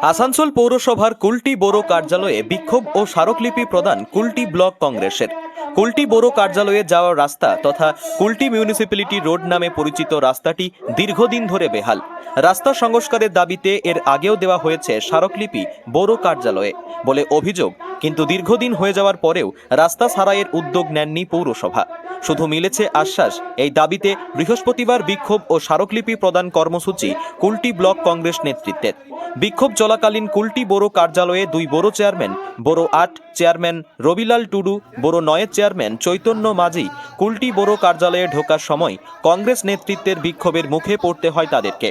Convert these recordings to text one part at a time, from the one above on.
আসানসোল পৌরসভার কুলটি বোরো কার্যালয়ে বিক্ষোভ ও স্মারকলিপি প্রদান কুলটি ব্লক কংগ্রেসের। কুলটি বোরো কার্যালয়ে যাওয়ার রাস্তা তথা কুলটি মিউনিসিপ্যালিটি রোড নামে পরিচিত রাস্তাটি দীর্ঘদিন ধরে বেহাল। রাস্তা সংস্কারের দাবিতে এর আগেও দেওয়া হয়েছে স্মারকলিপি বোরো কার্যালয়ে বলে অভিযোগ, কিন্তু দীর্ঘদিন হয়ে যাওয়ার পরেও রাস্তা সারাইয়ের উদ্যোগ নেননি পৌরসভা। শুধু মিলেছে আশ্বাস। এই দাবিতে বৃহস্পতিবার বিক্ষোভ ও স্মারকলিপি প্রদান কর্মসূচি কুলটি ব্লক কংগ্রেস নেতৃত্বের। বিক্ষোভ চলাকালীন কুলটি বোরো কার্যালয়ে দুই বোরো চেয়ারম্যান, বোরো ৮ চেয়ারম্যান রবিলাল টুডু, বোরো ৯ চেয়ারম্যান চৈতন্য মাঝি কুলটি বোরো কার্যালয়ে ঢোকার সময় কংগ্রেস নেতৃত্বের বিক্ষোভের মুখে পড়তে হয় তাদেরকে।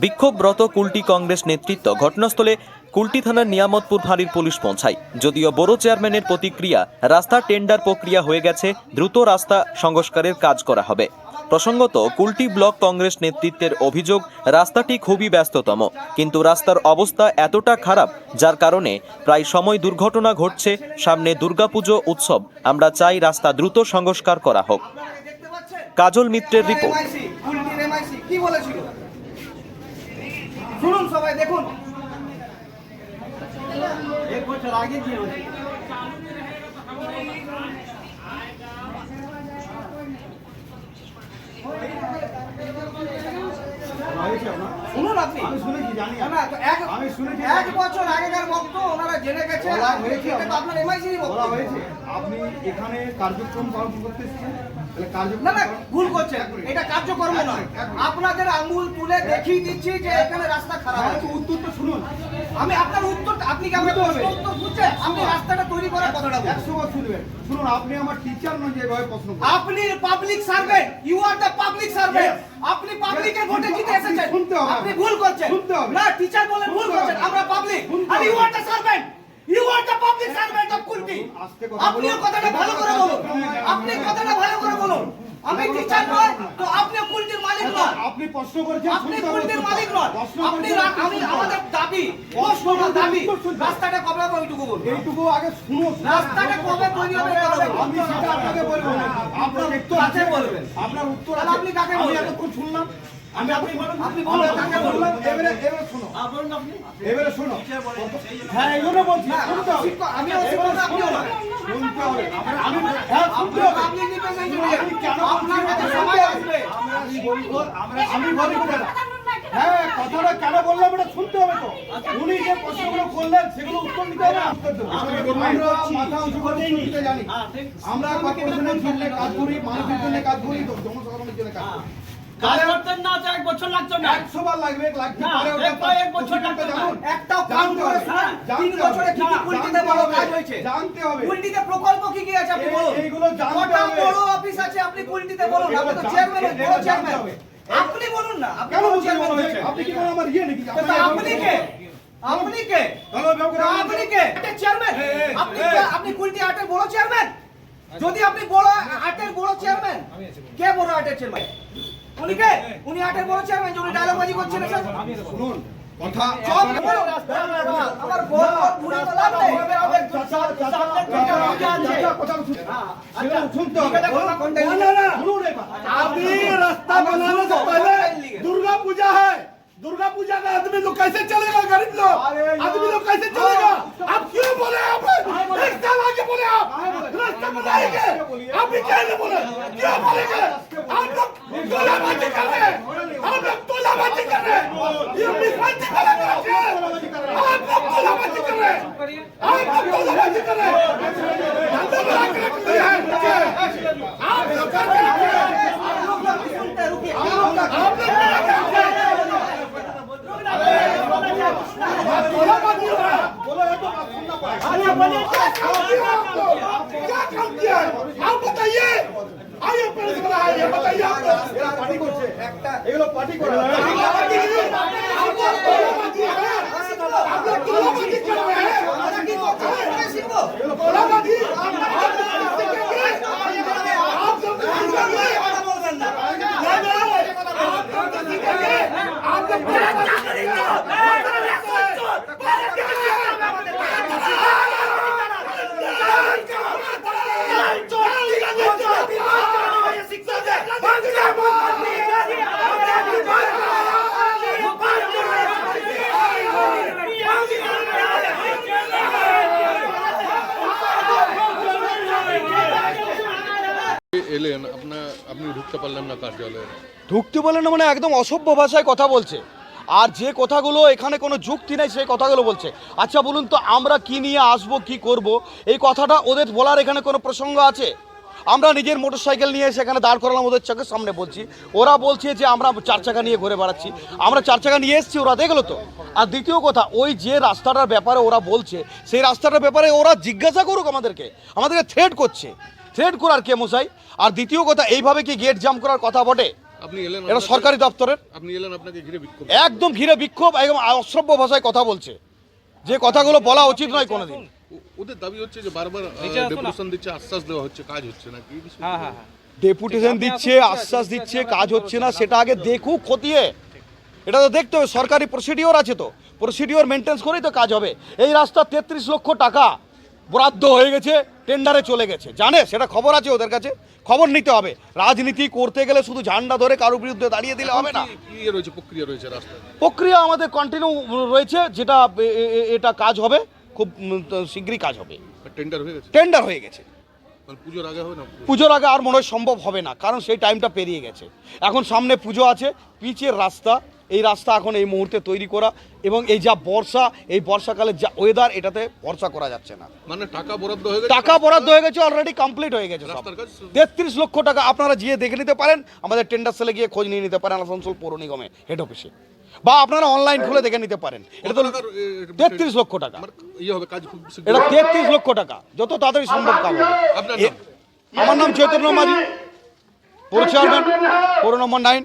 বিক্ষোভরত কুলটি কংগ্রেস নেতৃত্ব ঘটনাস্থলে কুলটি থানার নিয়ামতপুর ফাঁড়ির পুলিশ পৌঁছায়। যদিও বোরো চেয়ারম্যানের প্রতিক্রিয়া, রাস্তা টেন্ডার প্রক্রিয়া হয়ে গেছে, দ্রুত রাস্তা সংস্কারের কাজ করা হবে। প্রসঙ্গত, কুলটি ব্লক কংগ্রেস নেতৃত্বের অভিযোগ, রাস্তাটি খুবই ব্যস্ততম, কিন্তু রাস্তার অবস্থা এতটা খারাপ যার কারণে প্রায় সময় দুর্ঘটনা ঘটছে। সামনে দুর্গাপুজো উৎসব, আমরা চাই রাস্তা দ্রুত সংস্কার করা হোক। কাজল মিত্রের রিপোর্ট। শুনুন সবাই, দেখুন এক বছর আগে কি হয়েছে। শুনুন, আপনি আমি শুনেছি, জানি না, আমি শুনেছি এক বছর আগেকার বক্তব্য ওনারা জেনে গেছে। আপনার এমআইসি বলা হয়েছে, আপনি এখানে কার্যক্রম পালন করতে এসেছেন। না না, ভুল করছেন, এটা কার্যক্রম নয়। আপনাদের আঙ্গুল তুলে দেখিয়ে দিচ্ছি যে এখানে রাস্তা খারাপ আছে। উত্তরটা শুনুন, আমি আপনার উত্তরটা, আপনি কি আমাকে উত্তর বুঝছেন? আপনি রাস্তাটা তৈরি করার কথাটা 100 বার শুনবেন। শুনুন, আপনি আমার টিচার নন যে এভাবে প্রশ্ন করেন। আপনি public servant, you are the public servant. আপনি পাবলিকের ভোটে জিতে এসেছেন, আপনি ভুল করছেন। না, টিচার বলে ভুল করছেন, আমরা পাবলিক, আর you are the servant. You are the public servant of Kulti. আপনিও কথাটা ভালো করে বলুন, আপনি কথাটা ভালো করে বলুন। আমি টিচার নয় তো আপনি কুলটির মালিক নয়। আপনি প্রশ্ন করেছেন, আপনি কুলটির মালিক নয়। আপনি আমি আমাদের দাবি, প্রশ্নটা দাবি, রাস্তাটা কবে হবে ওইটুকু বলুন। এইটুকু আগে শুনুন, রাস্তাটা কবে তৈরি হবে আমি সেটা আপনাকে বলবো না। আপনার উত্তর আছে বলবেন, আপনার উত্তর আছে। আপনি কাকে বলবেন? আমি এতক্ষণ শুনলাম, আমি আপনি বলুন কাকে বললাম। এবারে শোনো, বলুন আপনি, এবারে শোনো। হ্যাঁ, এইগুলো বলছি, শুনতে হবে। আমি শুনতে হবে, শুনতে হবে। আমি হ্যাঁ শুনতে হবে। আপনি আপনি কেন আপনার কাছে সময় আসবে? আমি বলবো না। হ্যাঁ, কথাটা কেন বললাম এটা শুনতে হবে তো। উনি যে প্রশ্নগুলো করলেন সেগুলো উত্তর দিতে হবে। আমরা মাথা উঁচু করে শুনতে জানি। আমরা কর্পোরেশনের জন্য কাজ করি, মানুষের জন্য কাজ করি, জনসাধারণের জন্য কাজ করি। কাজ করতেন না, 1 বছর লাগতো না, 100 বার লাগবে, লাগতে পারে। 1 বছর লাগতো না, একটাও কাজ করে 3 বছরে কি কি কুলটিতে বড় কাজ হয়েছে জানতে হবে। কুলটিতে প্রকল্প কি কি আছে আপনি বলুন। এইগুলো জানতে হবে। বড় অফিস আছে আপনি কুলটিতে বলুন। আপনি তো চেয়ারম্যান, বড় চেয়ারম্যান, আপনি বলুন না। আপনি কেন চেয়ারম্যান হয়েছে? আপনি কি আমার ইয়ে নাকি? আপনি কে? আপনি কে? আপনি কে? এটা চেয়ারম্যান। আপনি কুলটি 8 এর বড় চেয়ারম্যান। যদি আপনি বড় 8 এর বড় চেয়ারম্যান, কে বড় 8 এর চেয়ারম্যান? উনি কে? উনি 8 এর বড় চেয়ারম্যান, উনি ডায়লগবাজি করছেন স্যার। শুনুন কথা, সব বলো। আমার বড় পুরি বলা নেই। আচ্ছা শুনতে হবে। শুনুন, अभी रास्ता बनाने से पहले दुर्गा पूजा है। दुर्गा पूजा का आदमी लोग कैसे चलेगा? गरीब लोग आदमी लोग कैसे चलेगा? आप क्यों बोले? आप एक साल आगे बोले, आप रास्ता बनाएंगे, आप भी क्या नहीं बोले? क्यों बोलेंगे? आप लोग तोलाबाजी कर रहे हैं, आप लोग तोलाबाजी कर रहे हैं, ये मिसबाजी कर रहे हैं, आप लोग तोलाबाजी कर रहे हैं, आप लोग तोलाबाजी कर रहे हैं, धंधा बना के रख दिया है, आप लोग करके रखे हैं, आप लोग क्या काम किया है आप बताइए। आइए पुलिस वाला है, ये बताइए। आप पार्टी করছে একটা, এগুলো পার্টি করে आप लोग तोलाबाजी है, आप लोग तोलाबाजी कर रहे हैं। तोलाबाजी आप लोग सीखेंगे, आप लोग सीखेंगे, आप लोग शिक्षा ঢুকতে পারলেন না কার্যালয়ে? ঢুকতে বলেন না মানে একদম অসভ্য ভাষায় কথা বলছে, আর যে কথাগুলো এখানে কোনো যুক্তি নেই সেই কথাগুলো বলছে। আচ্ছা বলুন তো, আমরা কি নিয়ে আসবো কি করব, এই কথাটা ওদের বলার এখানে কোনো প্রসঙ্গ আছে? আমরা নিজের মোটরসাইকেল নিয়ে সেখানে দাঁড় করালাম ওদের চোখের সামনে, বলছি, ওরা বলছে যে আমরা 4 চাকা নিয়ে ঘুরে বেড়াচ্ছি। আমরা 4 চাকা নিয়ে এসেছি, ওরা দেখলো তো। আর দ্বিতীয় কথা, ওই যে রাস্তাটার ব্যাপারে ওরা বলছে, সেই রাস্তাটার ব্যাপারে ওরা জিজ্ঞাসা করুক আমাদেরকে থ্রেট করছে। থ্রেট করার কে মশাই? আর দ্বিতীয় কথা, এইভাবে কি গেট জাম করার কথা বটে? আপনি এলেন, এটা সরকারি দপ্তরের, আপনি এলেন, আপনাকে ঘিরে বিক্ষোভ। একদম ঘিরে বিক্ষোভ, একদম অশ্রব্য ভাষায় কথা বলছে, যে কথাগুলো বলা উচিত নয় কোনোদিন। ওদের দাবি হচ্ছে যে বারবার ডেপুটেশন দিচ্ছে, আশ্বাস দেওয়া হচ্ছে, কাজ হচ্ছে না। কি বিষয়? ডেপুটেশন দিচ্ছে, আশ্বাস দিচ্ছে, কাজ হচ্ছে না, সেটা আগে দেখুক খতিয়ে। এটা তো দেখতে হবে, সরকারি প্রসিডিওর আছে, তো প্রসিডিওর মেনটেন্স করেই তো কাজ হবে। এই রাস্তা 33 লক্ষ টাকা বরাদ্দ হয়ে গেছে, টেন্ডারে চলে গেছে, জানে, সেটা খবর আছে ওদের কাছে, খবর নিতে হবে। রাজনীতি করতে গেলে শুধু ঝান্ডা ধরে কারোর বিরুদ্ধে দাঁড়িয়ে দিলে হবে না। কি রয়েছে, প্রক্রিয়া রয়েছে রাস্তায়? প্রক্রিয়া আমাদের কন্টিনিউ রয়েছে, যেটা এটা কাজ হবে, খুব শীঘ্রই কাজ হবে। টেন্ডার হয়ে গেছে? টেন্ডার হয়ে গেছে। পুজোর আগে হবে না? পুজোর আগে আর মনে হয় সম্ভব হবে না, কারণ সেই টাইমটা পেরিয়ে গেছে। এখন সামনে পুজো আছে, পিচের রাস্তা, এই রাস্তা এখন এই মুহূর্তে তৈরি করা, এবং এই যা বর্ষা, এই বর্ষাকালের যা ওয়েদার, এটাতে ভরসা করা যাচ্ছে না। মানে টাকা বরাদ্দ হয়ে গেছে? টাকা বরাদ্দ হয়ে গেছে, অলরেডি কমপ্লিট হয়ে গেছে সব। রাস্তার কাজ 33 লক্ষ টাকা। আপনারা গিয়ে দেখে নিতে পারেন, আমাদের টেন্ডার সেলে গিয়ে খোঁজ নিয়ে নিতে পারেন, আসানসোল পৌর নিগমে হেড অফিসে, বা আপনারা অনলাইন খুলে দেখে নিতে পারেন। এটা তো 33 লক্ষ টাকা, আমার ইয়ে হবে, কাজ খুব শীঘ্র। এটা 33 লক্ষ টাকা, যত তাড়াতাড়ি সম্ভব কাজ হবে। আপনার নাম? আমার নাম চৈতন্য মাঝি, পৌর চেয়ারম্যান, পৌর নম্বর 9।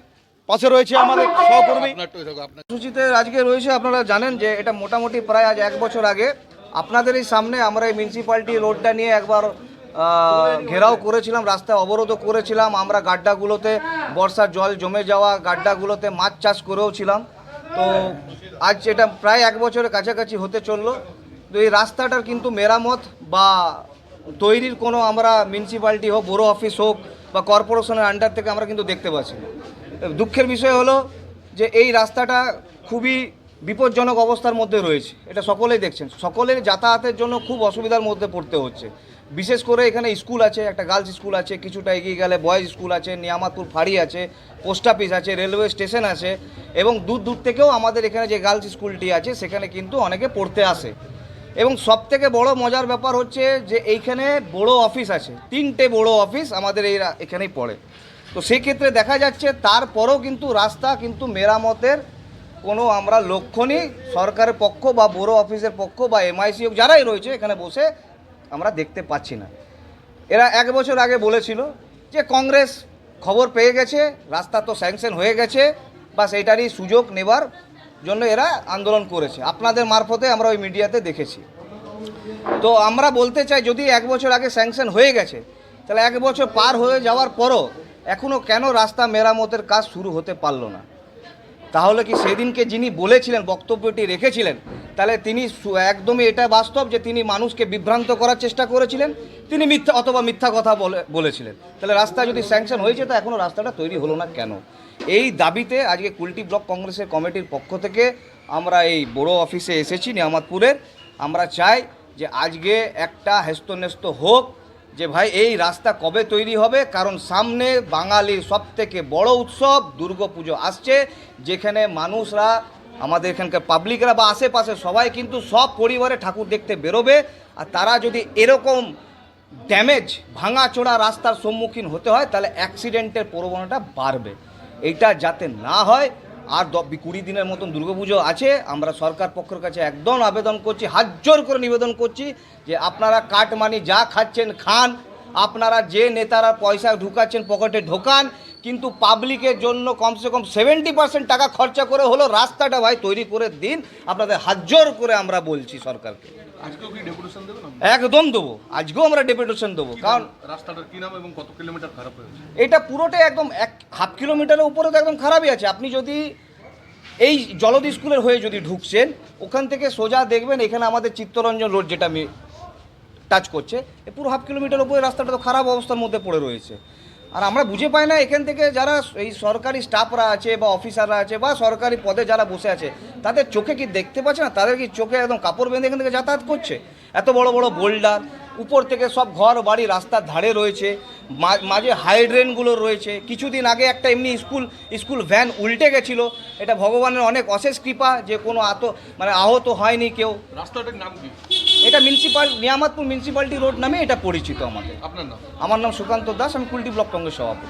পাশে রয়েছে আমাদের সহকর্মী। আপনারটাই থাকো, আপনার। কর্মসূচিতে আজকে রয়েছে, আপনারা জানেন যে এটা মোটামুটি প্রায় আজ 1 বছর আগে আপনাদের এই সামনে আমরা এই মিউনিসিপ্যালিটি রোডটা নিয়ে একবার ঘেরাও করেছিলাম, রাস্তায় অবরোধও করেছিলাম। আমরা গাড্ডাগুলোতে বর্ষার জল জমে যাওয়া গাড্ডাগুলোতে মাছ চাষ করেও ছিলাম। তো আজ এটা প্রায় 1 বছরের কাছাকাছি হতে চললো। তো এই রাস্তাটার কিন্তু মেরামত বা তৈরির কোনো আমরা মিউনিসিপ্যালিটি হোক, বড়ো অফিস হোক বা কর্পোরেশনের আন্ডার থেকে আমরা কিন্তু দেখতে পাচ্ছি না। দুঃখের বিষয় হলো যে এই রাস্তাটা খুবই বিপজ্জনক অবস্থার মধ্যে রয়েছে, এটা সকলেই দেখছেন। সকলের যাতায়াতের জন্য খুব অসুবিধার মধ্যে পড়তে হচ্ছে। বিশেষ করে এখানে স্কুল আছে, একটা গার্লস স্কুল আছে, কিছুটা এগিয়ে গেলে বয়েজ স্কুল আছে, নিয়ামাতপুর ফাঁড়ি আছে, পোস্ট অফিস আছে, রেলওয়ে স্টেশন আছে, এবং দূর দূর থেকেও আমাদের এখানে যে গার্লস স্কুলটি আছে সেখানে কিন্তু অনেকে পড়তে আসে। এবং সবথেকে বড় মজার ব্যাপার হচ্ছে যে এইখানে বড় অফিস আছে, 3টে বড় অফিস আমাদের এখানেই পড়ে। তো সেক্ষেত্রে দেখা যাচ্ছে তারপরেও কিন্তু রাস্তা কিন্তু মেরামতের কোনো আমরা লক্ষণই সরকারের পক্ষ বা বড় অফিসের পক্ষ বা এমআইসি যারাই রয়েছে এখানে বসে আমরা দেখতে পাচ্ছি না। এরা 1 বছর আগে বলেছিল যে কংগ্রেস খবর পেয়ে গেছে, রাস্তা তো স্যাংশন হয়ে গেছে, বা সেইটারই সুযোগ নেবার জন্য এরা আন্দোলন করেছে। আপনাদের মারফতে আমরা ওই মিডিয়াতে দেখেছি। তো আমরা বলতে চাই, যদি 1 বছর আগে স্যাংশন হয়ে গেছে, তাহলে 1 বছর পার হয়ে যাওয়ার পরও এখনও কেন রাস্তা মেরামতের কাজ শুরু হতে পারলো না? তাহলে কি সেদিনকে যিনি বলেছিলেন, বক্তব্যটি রেখেছিলেন, তাহলে তিনি একদমই এটা বাস্তব যে তিনি মানুষকে বিভ্রান্ত করার চেষ্টা করেছিলেন, তিনি মিথ্যা কথা বলেছিলেন। তাহলে রাস্তা যদি স্যাংশন হয়েছে, তো এখনও রাস্তাটা তৈরি হলো না কেন? এই দাবিতে আজকে কুলটি ব্লক কংগ্রেসের কমিটির পক্ষ থেকে আমরা এই বড় অফিসে এসেছি নিয়ামতপুরের। আমরা চাই যে আজকে একটা হেস্তনেস্ত হোক যে ভাই এই রাস্তা কবে তৈরি হবে, কারণ সামনে বাঙালির সবথেকে বড় উৎসব দুর্গাপুজো আসছে, যেখানে মানুষরা, আমাদের এখানকার পাবলিকরা বা আশেপাশে সবাই কিন্তু সব পরিবারে ঠাকুর দেখতে বেরোবে। আর তারা যদি এরকম ড্যামেজ ভাঙাচোরা রাস্তার সম্মুখীন হতে হয়, তাহলে অ্যাক্সিডেন্টের প্রবণতা বাড়বে। এইটা যাতে না হয়, আর 20 দিনের মতন দুর্গাপুজো আছে, আমরা সরকার পক্ষের কাছে একদম আবেদন করছি, হাত জোর করে নিবেদন করছি যে আপনারা কাটমানি যা খাচ্ছেন খান, আপনারা যে নেতারা পয়সা ঢুকাচ্ছেন পকেটে ঢোকান, কিন্তু পাবলিকের জন্য কমসে কম 70% টাকা খরচা করে হলো রাস্তাটা ভাই তৈরি করে দিন। আপনাদের হাত জোর করে আমরা বলছি সরকারকে। আজকেও কি ডেপুটেশন দেবেন? একদম দেবো, আজকেও আমরা ডেপুটেশন দেবো। কারণ রাস্তাটার কি নাম এবং কত কিলোমিটার খারাপ হয়েছে? এটা পুরোটাই একদম 1/2 কিলোমিটারের উপরে তো একদম খারাপই আছে। আপনি যদি এই জলদি স্কুলের হয়ে যদি ঢুকছেন, ওখান থেকে সোজা দেখবেন এখানে আমাদের চিত্তরঞ্জন রোড যেটা আমি টাচ করছে, এ পুরো 1/2 কিলোমিটার উপরে রাস্তাটা তো খারাপ অবস্থার মধ্যে পড়ে রয়েছে। আর আমরা বুঝে পাই না এখান থেকে যারা এই সরকারি স্টাফরা আছে বা অফিসাররা আছে বা সরকারি পদে যারা বসে আছে, তাদের চোখে কি দেখতে পাচ্ছে না? তাদের কি চোখে একদম কাপড় বেঁধে এখান থেকে যাতায়াত করছে? এত বড় বড় বোল্ডার, উপর থেকে সব ঘর বাড়ি রাস্তার ধারে রয়েছে, মাঝে হাই ড্রেনগুলো রয়েছে। কিছুদিন আগে একটা এমনি স্কুল ভ্যান উল্টে গেছিলো, এটা ভগবানের অনেক অশেষ কৃপা যে কোনো আহত হয়নি কেউ। রাস্তাটার নাম কি? এটা নিয়ামতপুর মিউনিসিপ্যালিটি রোড নামে এটা পরিচিত আমাদের। আপনার নাম? আমার নাম সুকান্ত দাস, আমি কুলটি ব্লক কংগ্রেস সভাপতি।